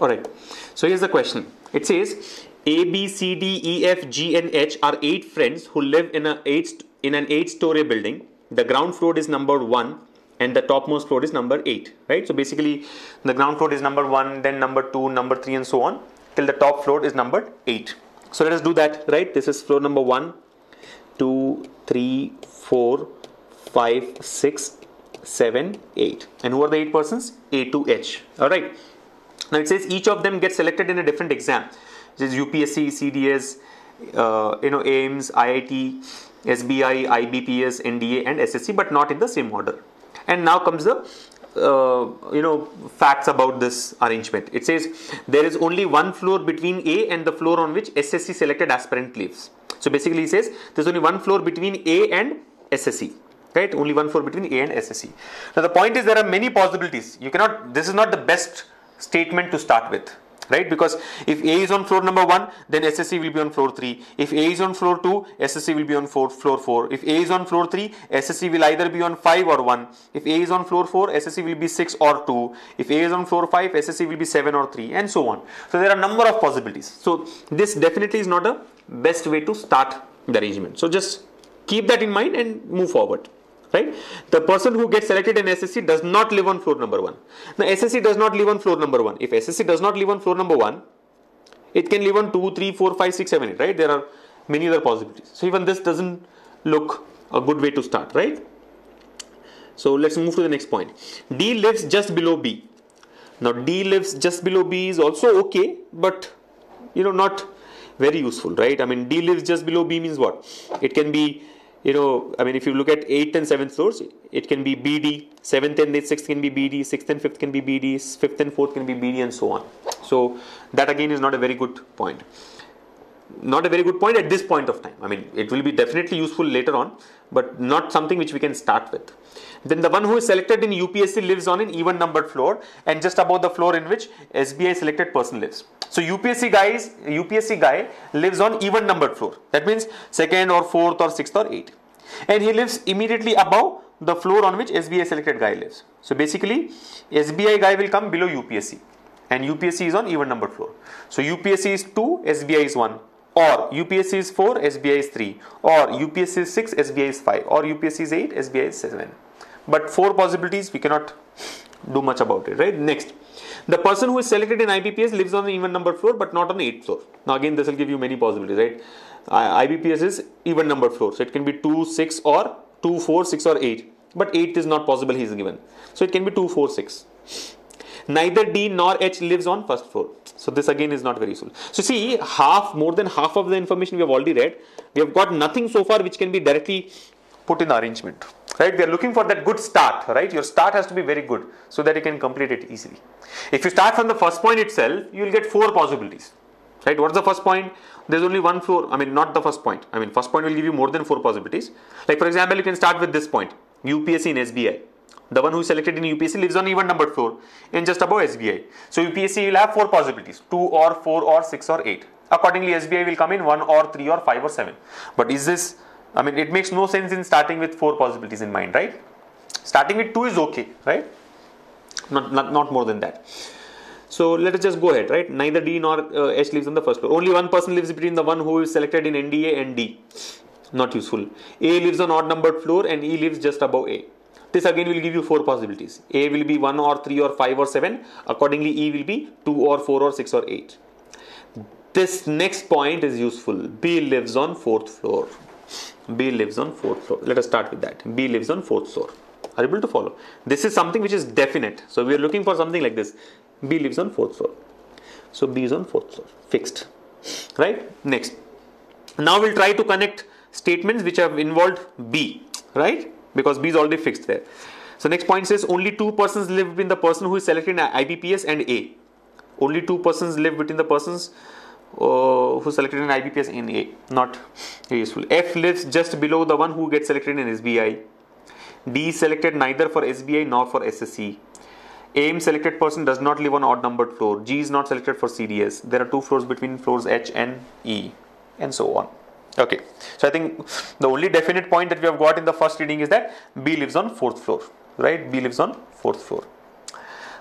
Alright, so here's the question. It says A, B, C, D, E, F, G and H are 8 friends who live in an 8-story building. The ground floor is number 1 and the topmost floor is number 8, right? So basically the ground floor is number 1, then number 2, number 3 and so on till the top floor is numbered 8. So let us do that, right? This is floor number 1, 2, 3, 4, 5, 6, 7, 8. And who are the 8 persons? A to H. Alright. Now it says each of them gets selected in a different exam. This is UPSC, CDS, AIMS, IIT, SBI, IBPS, NDA and SSC, but not in the same order. And now comes the facts about this arrangement. It says there is only one floor between A and the floor on which SSC selected aspirant lives. So basically it says there's only one floor between A and SSC. Right? Only one floor between A and SSC. Now the point is there are many possibilities. This is not the best statement to start with. Right? Because if A is on floor number 1, then SSC will be on floor 3. If A is on floor 2, SSC will be on floor 4. If A is on floor 3, SSC will either be on 5 or 1. If A is on floor 4, SSC will be 6 or 2. If A is on floor 5, SSC will be 7 or 3 and so on. So there are a number of possibilities. So this definitely is not a best way to start the arrangement. So just keep that in mind and move forward. Right? The person who gets selected in SSC does not live on floor number 1. Now SSC does not live on floor number 1. If SSC does not live on floor number 1, it can live on 2, 3, 4, 5, 6, 7, 8. Right? There are many other possibilities. So even this doesn't look a good way to start. Right? So let's move to the next point. D lives just below B. Now D lives just below B is also okay, but not very useful. Right? I mean D lives just below B means what? It can be if you look at 8th and 7th floors, it can be BD, 7th and 6th can be BD, 6th and 5th can be BD, 5th and 4th can be BD and so on. So that again is not a very good point. Not a very good point at this point of time. I mean, it will be definitely useful later on, but not something which we can start with. Then the one who is selected in UPSC lives on an even numbered floor and just above the floor in which SBI selected person lives. So UPSC guy lives on even numbered floor. That means 2nd or 4th or 6th or 8th. And he lives immediately above the floor on which SBI selected guy lives. So basically SBI guy will come below UPSC and UPSC is on even numbered floor. So UPSC is 2, SBI is 1. Or UPSC is 4, SBI is 3. Or UPSC is 6, SBI is 5. Or UPSC is 8, SBI is 7. But 4 possibilities, we cannot do much about it, right? Next, the person who is selected in IBPS lives on an even numbered floor but not on the 8th floor. Now again, this will give you many possibilities, right? IBPS is even numbered floor. So it can be 2, 6 or 2, 4, 6 or 8. But 8 is not possible, he is given. So it can be 2, 4, 6. Neither D nor H lives on first floor. So this again is not very useful. So see, more than half of the information we have already read. We have got nothing so far which can be directly put in the arrangement. Right? We are looking for that good start. Right? Your start has to be very good so that you can complete it easily. If you start from the first point itself, you will get 4 possibilities. Right? What is the first point? There is only one floor. I mean, not the first point. I mean, first point will give you more than 4 possibilities. Like for example, you can start with this point. UPSC and SBI. The one who is selected in UPSC lives on even numbered floor and just above SBI. So UPSC will have 4 possibilities. 2 or 4 or 6 or 8. Accordingly, SBI will come in 1 or 3 or 5 or 7. But is this... I mean, it makes no sense in starting with 4 possibilities in mind, right? Starting with 2 is okay, right? Not more than that. So let us just go ahead, right? Neither D nor H lives on the first floor. Only one person lives between the one who is selected in NDA and D. Not useful. A lives on odd numbered floor and E lives just above A. This again will give you 4 possibilities. A will be 1 or 3 or 5 or 7. Accordingly, E will be 2 or 4 or 6 or 8. This next point is useful. B lives on 4th floor. B lives on 4th floor. Let us start with that. B lives on 4th floor. Are you able to follow? This is something which is definite. So we are looking for something like this. B lives on 4th floor. So B is on 4th floor. Fixed. Right? Next. Now we'll try to connect statements which have involved B. Right? Because B is already fixed there. So next point says only 2 persons live between the person who is selected in IBPS and A. Only 2 persons live between the persons who selected in IBPS in A. Not very useful. F lives just below the one who gets selected in SBI. D is selected neither for SBI nor for SSC. AIM selected person does not live on odd numbered floor. G is not selected for CDS. There are 2 floors between floors H and E and so on. Okay, so I think the only definite point that we have got in the first reading is that B lives on 4th floor, right? B lives on 4th floor.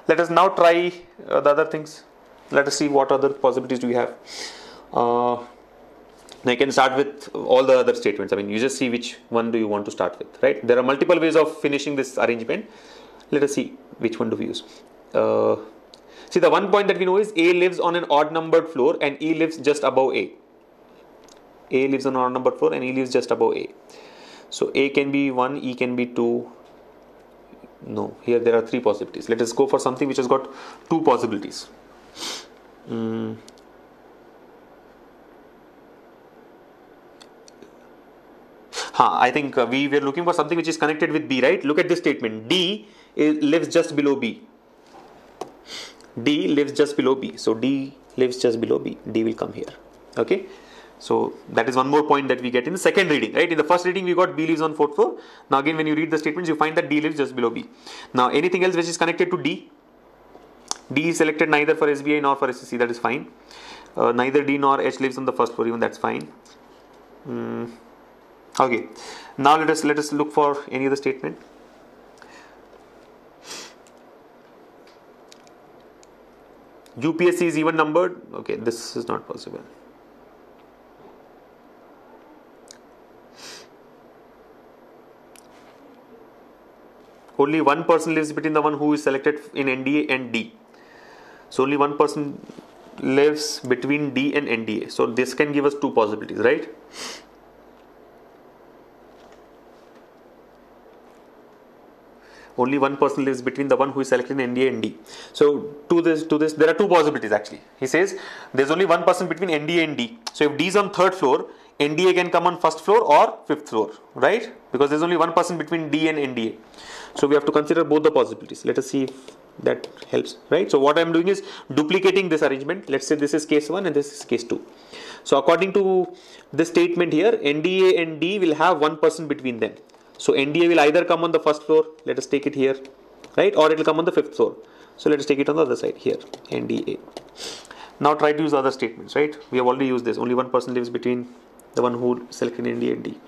Let us now try the other things. Let us see what other possibilities do we have. Now you can start with all the other statements. I mean, you just see which one do you want to start with, right? There are multiple ways of finishing this arrangement. Let us see which one do we use. See, the one point that we know is A lives on an odd numbered floor and E lives just above A. A lives on an odd numbered floor and E lives just above A. So A can be 1, E can be 2. No, here there are 3 possibilities. Let us go for something which has got 2 possibilities. I think we were looking for something which is connected with B, right? Look at this statement. D lives just below B. D lives just below B. So D lives just below B. D will come here. Okay. So that is one more point that we get in the second reading, right? In the first reading, we got B lives on 4th floor. Now again, when you read the statements, you find that D lives just below B. Now anything else which is connected to D? D is selected neither for SBI nor for SSC. That is fine. Neither D nor H lives on the 1st floor. Even that's fine. Okay. Now let us look for any other statement. UPSC is even numbered. Okay, this is not possible. Only one person lives between the one who is selected in NDA and D. So only one person lives between D and NDA. So this can give us 2 possibilities, right? Only one person lives between the one who is selected in NDA and D. So to this, there are 2 possibilities actually. He says there's only one person between NDA and D. So if D is on 3rd floor, NDA can come on 1st floor or 5th floor, right? Because there's only one person between D and NDA. So we have to consider both the possibilities. Let us see if that helps, right? So what I'm doing is duplicating this arrangement. Let's say this is case 1 and this is case 2. So according to this statement here, NDA and D will have one person between them. So NDA will either come on the 1st floor, let us take it here, right? Or it will come on the 5th floor. So let us take it on the other side here, NDA. Now try to use other statements, right? We have already used this. Only one person lives between the one who selected NDA and D.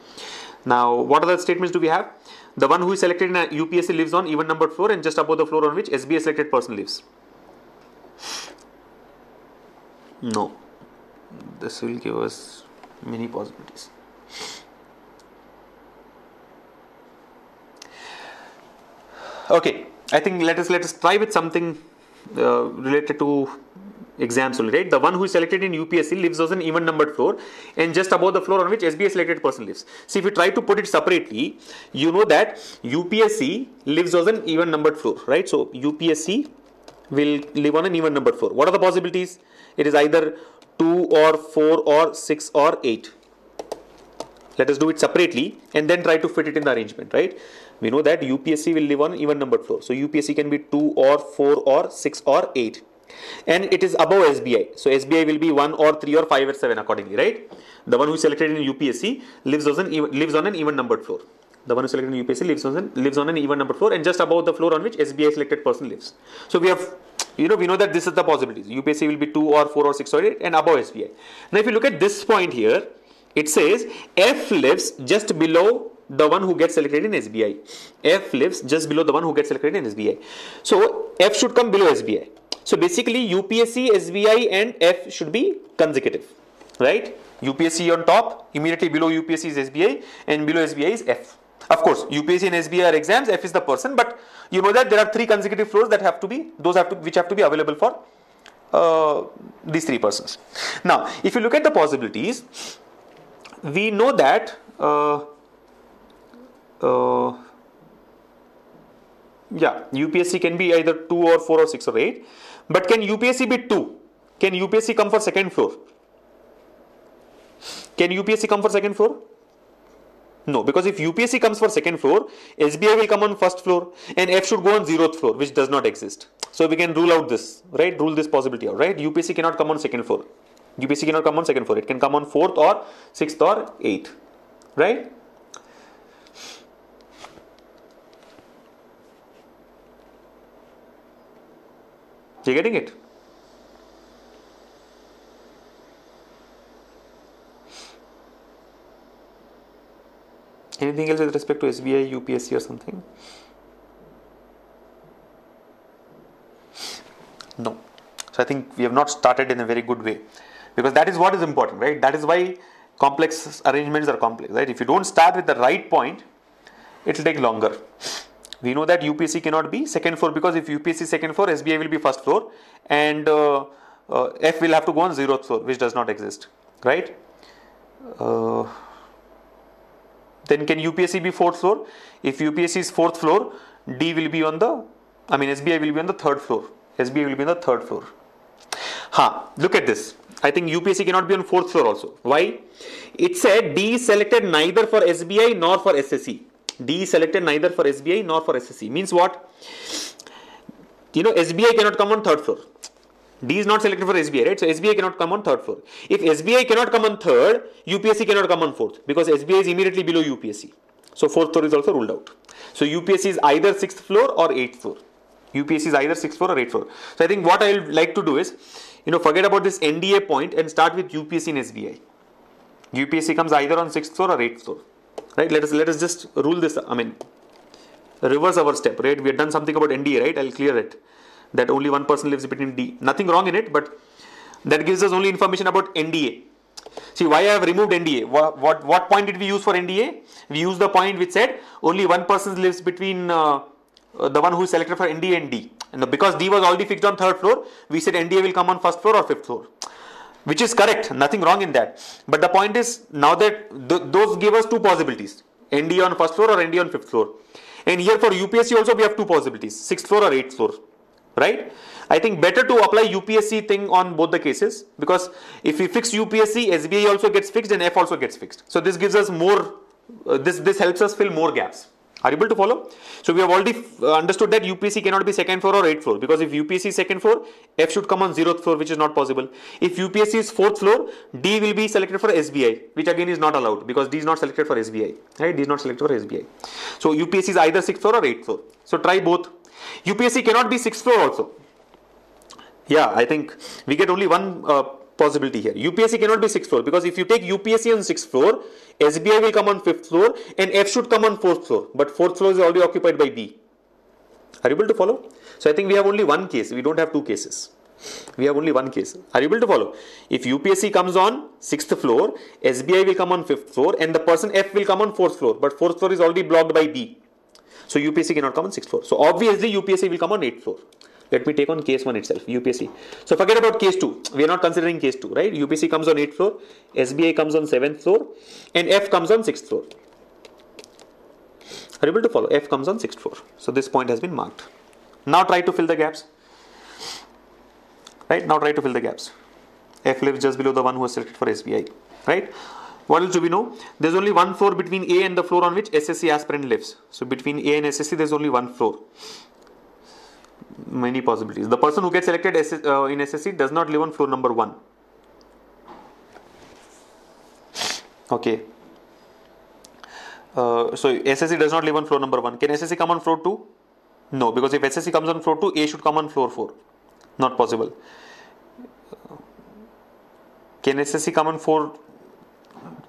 Now, what other statements do we have? The one who is selected in a UPSC lives on even numbered floor and just above the floor on which SBI selected person lives. No. This will give us many possibilities. Okay, I think let us try with something related to exams only, right? The one who is selected in UPSC lives on an even numbered floor and just above the floor on which SBI selected person lives. See, if we try to put it separately, you know that UPSC lives on an even numbered floor, right? So UPSC will live on an even numbered floor. What are the possibilities? It is either 2 or 4 or 6 or 8. Let us do it separately and then try to fit it in the arrangement, right? We know that UPSC will live on even numbered floor. So UPSC can be 2 or 4 or 6 or 8. And it is above SBI. So SBI will be 1 or 3 or 5 or 7 accordingly, right? The one who is selected in UPSC lives on an even numbered floor. The one who is selected in UPSC lives on an even numbered floor and just above the floor on which SBI selected person lives. So we have, we know that this is the possibilities. UPSC will be 2 or 4 or 6 or 8 and above SBI. Now if you look at this point here, it says F lives just below the one who gets selected in SBI. F lives just below the one who gets selected in SBI. So F should come below SBI. So basically UPSC, SBI and F should be consecutive, right? UPSC on top, immediately below UPSC is SBI and below SBI is F. Of course, UPSC and SBI are exams, F is the person, but you know that there are 3 consecutive floors that have to be, which have to be available for these 3 persons. Now, if you look at the possibilities, we know that UPSC can be either 2 or 4 or 6 or 8. But can UPSC be 2? Can UPSC come for 2nd floor? Can UPSC come for 2nd floor? No, because if UPSC comes for 2nd floor, SBI will come on 1st floor and F should go on 0th floor, which does not exist. So we can rule out this, right? Rule this possibility out, right? UPSC cannot come on 2nd floor. UPSC cannot come on 2nd floor. It can come on 4th or 6th or 8th, right? You getting it? Anything else with respect to SBI, UPSC or something? So I think we have not started in a very good way, because that is what is important, right? That is why complex arrangements are complex, right? If you don't start with the right point, it will take longer. We know that UPSC cannot be second floor, because if UPSC is second floor, SBI will be first floor, and F will have to go on 0th floor, which does not exist, right? Then can UPSC be 4th floor? If UPSC is 4th floor, D will be on the, SBI will be on the 3rd floor. SBI will be on the 3rd floor. Look at this. I think UPSC cannot be on 4th floor also. Why? It said D is selected neither for SBI nor for SSC. D is selected neither for SBI nor for SSC. Means what? SBI cannot come on 3rd floor. D is not selected for SBI, right? So SBI cannot come on 3rd floor. If SBI cannot come on 3rd, UPSC cannot come on 4th, because SBI is immediately below UPSC. So 4th floor is also ruled out. So UPSC is either 6th floor or 8th floor. UPSC is either 6th floor or 8th floor. So I think what I would like to do is, forget about this NDA point and start with UPSC and SBI. UPSC comes either on 6th floor or 8th floor, right? Let us just rule this. Reverse our step, right? We have done something about NDA, right? I'll clear it. That only one person lives between D. Nothing wrong in it, but that gives us only information about NDA. See why I have removed NDA. What point did we use for NDA? We used the point which said only one person lives between the one who is selected for NDA and D. And because D was already fixed on 3rd floor, we said NDA will come on 1st floor or 5th floor. Which is correct, nothing wrong in that. But the point is, now that those give us two possibilities. NDA on 1st floor or NDA on 5th floor. And here for UPSC also we have two possibilities, 6th floor or 8th floor. Right? I think better to apply UPSC thing on both the cases, because if we fix UPSC, SBI also gets fixed and F also gets fixed. So this gives us more, this helps us fill more gaps. Are you able to follow? So we have already understood that UPSC cannot be 2nd floor or 8th floor, because if UPSC is 2nd floor, F should come on 0th floor, which is not possible. If UPSC is 4th floor, D will be selected for SBI, which again is not allowed, because D is not selected for SBI. Right? D is not selected for SBI. So UPSC is either 6th floor or 8th floor. So try both. UPSC cannot be 6th floor also. Yeah, I think we get only one possibility here. UPSC cannot be 6th floor, because if you take UPSC on 6th floor, SBI will come on 5th floor and F should come on 4th floor. But 4th floor is already occupied by B. Are you able to follow? So I think we have only one case. We don't have two cases. We have only one case. Are you able to follow? If UPSC comes on 6th floor, SBI will come on 5th floor and the person F will come on 4th floor. But 4th floor is already blocked by B. So UPSC cannot come on 6th floor. So obviously UPSC will come on 8th floor. Let me take on case 1 itself, UPSC. So forget about case 2. We are not considering case 2, right? UPSC comes on 8th floor, SBI comes on 7th floor, and F comes on 6th floor. Are you able to follow? F comes on 6th floor. So this point has been marked. Now try to fill the gaps. Right? Now try to fill the gaps. F lives just below the one who was selected for SBI. Right? What else do we know? There's only one floor between A and the floor on which SSC aspirant lives. So between A and SSC, there's only one floor. Many possibilities. The person who gets selected in SSC does not live on floor number 1. Okay. So SSC does not live on floor number 1. Can SSC come on floor 2? No, because if SSC comes on floor 2, A should come on floor 4. Not possible. Can SSC come on floor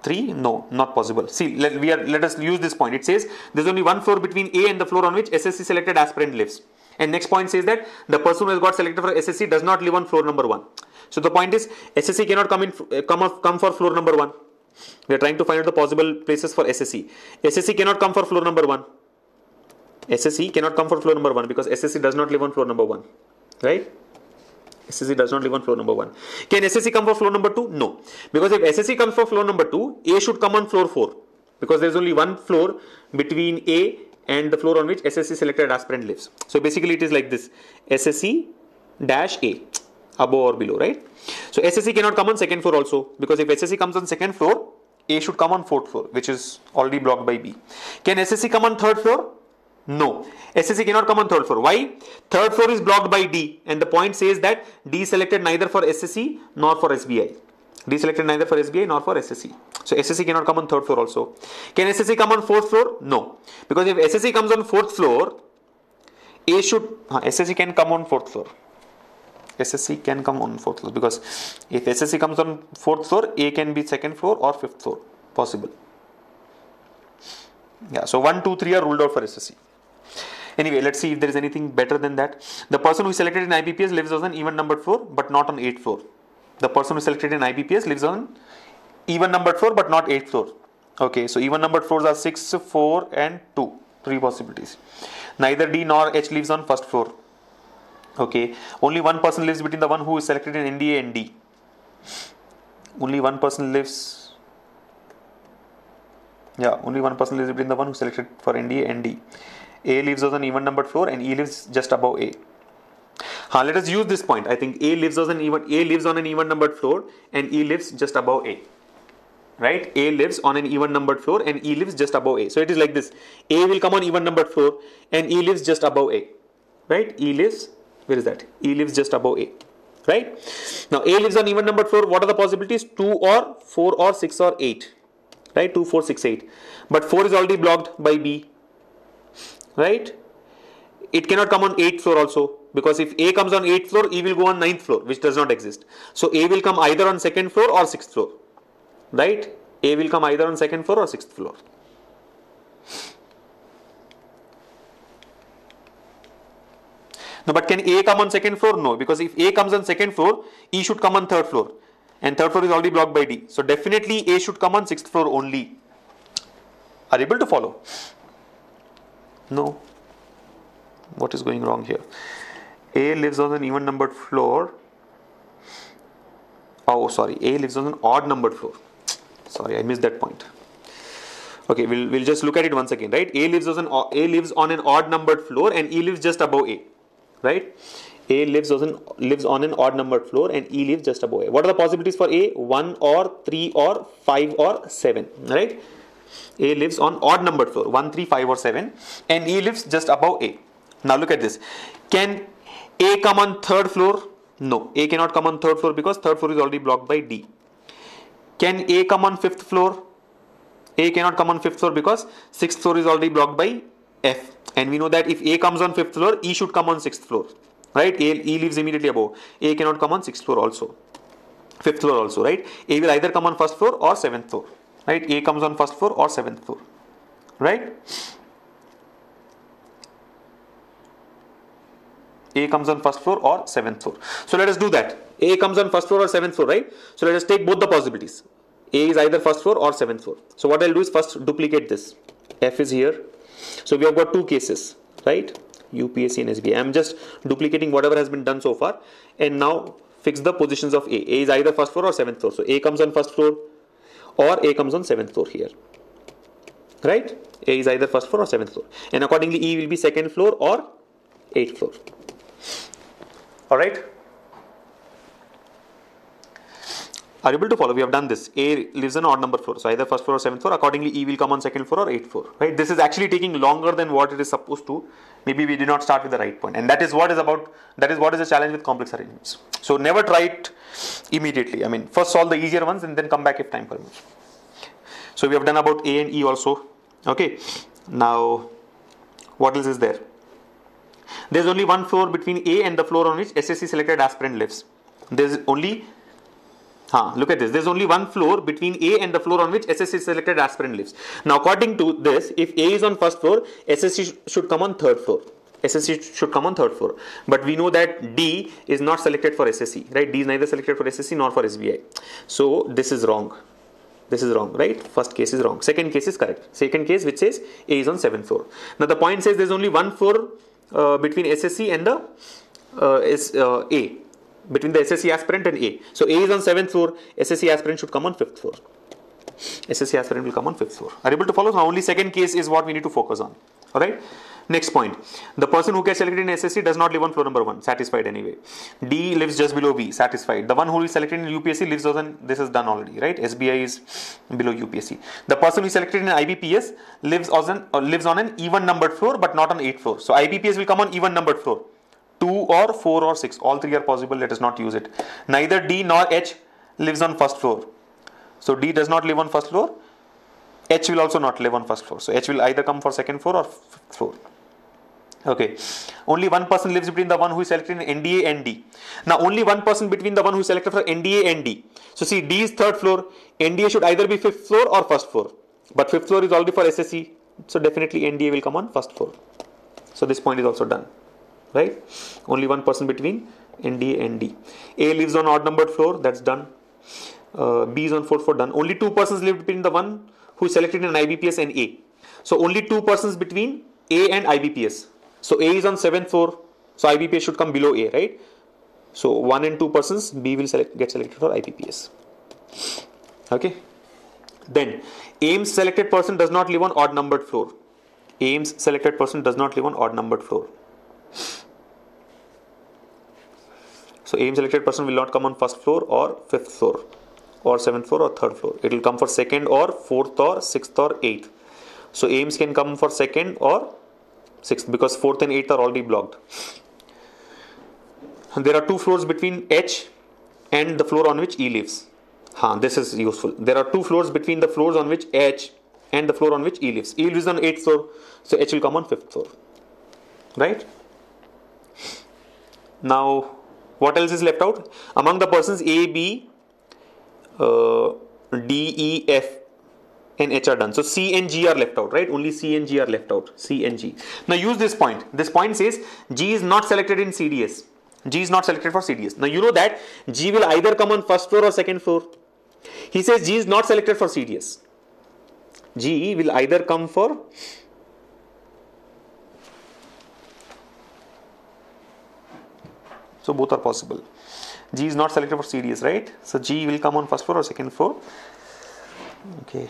3? No, not possible. See, let us use this point. It says there's only one floor between A and the floor on which SSC selected aspirant lives. And next point says that the person who has got selected for SSC does not live on floor number 1. So the point is SSC cannot come for floor number 1. We are trying to find out the possible places for SSC. SSC cannot come for floor number 1. SSC cannot come for floor number 1 because SSC does not live on floor number 1. Right? SSC does not live on floor number 1. Can SSC come for floor number 2? No. Because if SSC comes for floor number 2, A should come on floor 4. Because there is only one floor between A and the floor on which SSC selected aspirant lives. So basically it is like this. SSC dash A. Above or below, right? So SSC cannot come on 2nd floor also. Because if SSC comes on 2nd floor, A should come on 4th floor, which is already blocked by B. Can SSC come on 3rd floor? No. SSC cannot come on 3rd floor. Why? 3rd floor is blocked by D. And the point says that D selected neither for SSC nor for SBI. D selected neither for SBI nor for SSC. So SSC cannot come on 3rd floor also. Can SSC come on 4th floor? No. Because if SSC comes on 4th floor, A should... SSC can come on 4th floor. SSC can come on 4th floor. Because if SSC comes on 4th floor, A can be 2nd floor or 5th floor. Possible. Yeah, so 1, 2, 3 are ruled out for SSC. Anyway, let's see if there is anything better than that. The person who is selected in IBPS lives on an even numbered floor but not on 8th floor. The person who is selected in IBPS lives on even numbered floor but not 8th floor. Okay, so even numbered floors are 6, 4 and 2. 3 possibilities. Neither D nor H lives on first floor. Okay, only one person lives between the one who is selected in NDA and D. Only one person lives. Yeah, only one person lives between the one who is selected for NDA and D. A lives on an even numbered floor and E lives just above A. Let us use this point. I think A lives on an even numbered floor and E lives just above A. Right? A lives on an even numbered floor and E lives just above A. So it is like this. A will come on even numbered floor and E lives just above A. Right? E lives, where is that? E lives just above A. Right? Now A lives on even numbered floor. What are the possibilities? 2 or 4 or 6 or 8. Right? 2, 4, 6, 8. But 4 is already blocked by B. Right? It cannot come on 8th floor also, because if A comes on 8th floor, E will go on 9th floor, which does not exist. So A will come either on 2nd floor or 6th floor. Right? A will come either on 2nd floor or 6th floor. No, but can A come on 2nd floor? No, because if A comes on 2nd floor, E should come on 3rd floor. And 3rd floor is already blocked by D. So definitely A should come on 6th floor only. Are you able to follow? No. What is going wrong here? A lives on an even numbered floor. Oh, sorry. A lives on an odd numbered floor. Sorry, I missed that point. Okay, we'll just look at it once again, right? A lives on an odd numbered floor and E lives just above A. Right? A lives on an odd numbered floor and E lives just above A. What are the possibilities for A? 1 or 3 or 5 or 7. Right? A lives on odd numbered floor, 1, 3, 5 or 7, and E lives just above A. Now look at this. Can A come on 3rd floor? No, A cannot come on 3rd floor because 3rd floor is already blocked by D. Can A come on 5th floor? A cannot come on 5th floor because 6th floor is already blocked by F. And we know that if A comes on 5th floor, E should come on 6th floor. Right? E lives immediately above. A cannot come on 6th floor also. 5th floor also, right? A will either come on 1st floor or 7th floor. Right? A comes on 1st floor or 7th floor. Right? A comes on 1st floor or 7th floor. So let us do that. A comes on 1st floor or 7th floor, right? So let us take both the possibilities. A is either 1st floor or 7th floor. So what I'll do is first duplicate this. F is here. So we have got two cases, right? UPSC and SBI. I'm just duplicating whatever has been done so far and now fix the positions of A. A is either 1st floor or 7th floor. So A comes on 1st floor or A comes on 7th floor here. Right? A is either 1st floor or 7th floor. And accordingly E will be 2nd floor or 8th floor. Alright? Are you able to follow? We have done this. A lives on odd number floor. So either 1st floor or 7th floor. Accordingly E will come on 2nd floor or 8th floor. Right? This is actually taking longer than what it is supposed to. Maybe we did not start with the right point. And that is what is the challenge with complex arrangements. So never try it immediately. I mean, first solve the easier ones and then come back if time permits. So we have done about A and E also. Okay. Now, what else is there? There is only one floor between A and the floor on which SSC selected aspirant lives. There is only, look at this. There is only one floor between A and the floor on which SSC selected aspirant lives. Now, according to this, if A is on 1st floor, SSC should come on 3rd floor. SSC should come on 3rd floor. But we know that D is not selected for SSC, right? D is neither selected for SSC nor for SBI. So this is wrong. This is wrong, right? First case is wrong. Second case is correct. Second case which says A is on 7th floor. Now the point says there is only one floor between SSC and the A. Between the SSC aspirant and A. So A is on 7th floor. SSC aspirant should come on 5th floor. SSC aspirant will come on 5th floor. Are you able to follow? Now only second case is what we need to focus on. Alright. Next point. The person who gets selected in SSC does not live on floor number 1. Satisfied anyway. D lives just below B. Satisfied. The one who is selected in UPSC lives on, this is done already, right? SBI is below UPSC. The person who is selected in IBPS lives on an even numbered floor but not on 8th floor. So IBPS will come on even numbered floor. 2 or 4 or 6. All three are possible. Let us not use it. Neither D nor H lives on 1st floor. So D does not live on 1st floor. H will also not live on 1st floor. So H will either come for 2nd floor or 5th floor. Okay. Only one person lives between the one who is selected in NDA and D. Now only one person between the one who is selected for NDA and D. So see, D is 3rd floor. NDA should either be 5th floor or 1st floor. But 5th floor is already for SSC. So definitely NDA will come on 1st floor. So this point is also done, right? Only one person between NDA and D. A lives on odd numbered floor, that's done. B is on 4th floor, done. Only two persons live between the one who is selected in IBPS and A. So only two persons between A and IBPS. So A is on 7th floor, so IBPS should come below A, right? So 1 and 2 persons, B will get selected for IBPS. Okay. Then Ames selected person does not live on odd numbered floor. Ames selected person does not live on odd numbered floor. So Ames selected person will not come on 1st floor or 5th floor or 7th floor or 3rd floor. It will come for 2nd or 4th or 6th or 8th. So Ames can come for 2nd or 6th because 4th and 8th are already blocked. And there are two floors between H and the floor on which E lives. This is useful. There are two floors between the floors on which H and the floor on which E lives. E lives on 8th floor, so H will come on 5th floor. Right? Now, what else is left out? Among the persons A, B, D, E, F and H are done. So C and G are left out, right? Only C and G are left out. C and G. Now use this point. This point says G is not selected in CDS. G is not selected for CDS. Now you know that G will either come on 1st floor or 2nd floor. He says G is not selected for CDS. G will either come for so both are possible. G is not selected for CDS, right? So G will come on 1st floor or 2nd floor. Okay.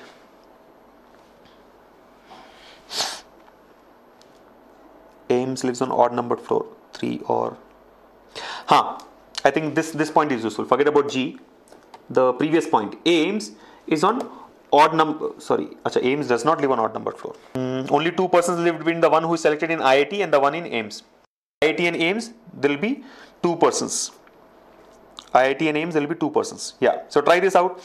Ames lives on odd numbered floor, 3 or I think this point is useful. Forget about G. The previous point. Ames is on odd number. Ames does not live on odd numbered floor. Only two persons live between the one who is selected in IIT and the one in Ames. IIT and Ames, there will be two persons. IIT and Ames, there will be two persons. Yeah. So try this out.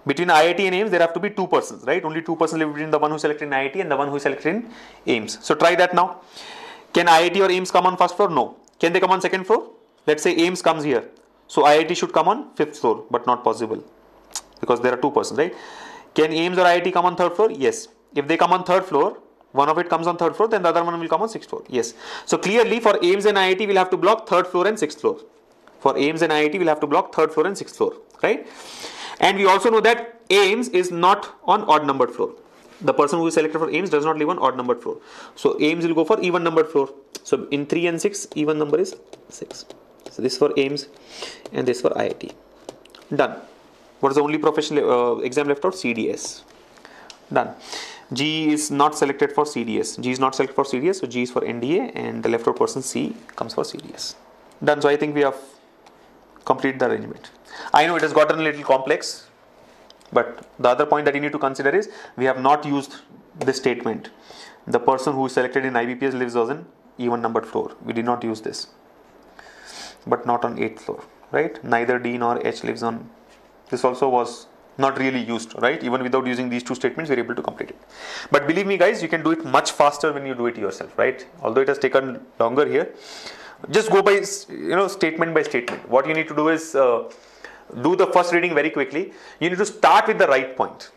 Between IIT and Ames, there have to be two persons, right? Only two persons live between the one who is selected in IIT and the one who is selected in Ames. So try that now. Can IIT or Ames come on 1st floor? No. Can they come on 2nd floor? Let's say Ames comes here. So IIT should come on 5th floor, but not possible because there are two persons, right? Can Ames or IIT come on 3rd floor? Yes. If they come on 3rd floor, one of it comes on 3rd floor, then the other one will come on 6th floor. Yes. So clearly for Ames and IIT, we'll have to block 3rd floor and 6th floor. For Ames and IIT, we'll have to block 3rd floor and 6th floor, right? And we also know that Ames is not on odd numbered floor. The person who is selected for Ames does not live on odd numbered floor. So Ames will go for even numbered floor. So in 3 and 6, even number is 6. So this for Ames and this for IIT. Done. What is the only professional exam left out? CDS. Done. G is not selected for CDS. G is not selected for CDS, so G is for NDA and the left out person C comes for CDS. Done. So I think we have completed the arrangement. I know it has gotten a little complex, but the other point that you need to consider is we have not used this statement. The person who is selected in IBPS lives on an even numbered floor. We did not use this, but not on 8th floor, right? Neither D nor H lives on. This also was not really used, right? Even without using these two statements, we are able to complete it. But believe me guys, you can do it much faster when you do it yourself, right? Although it has taken longer here, just go by, statement by statement. What you need to do is do the first reading very quickly. You need to start with the right point.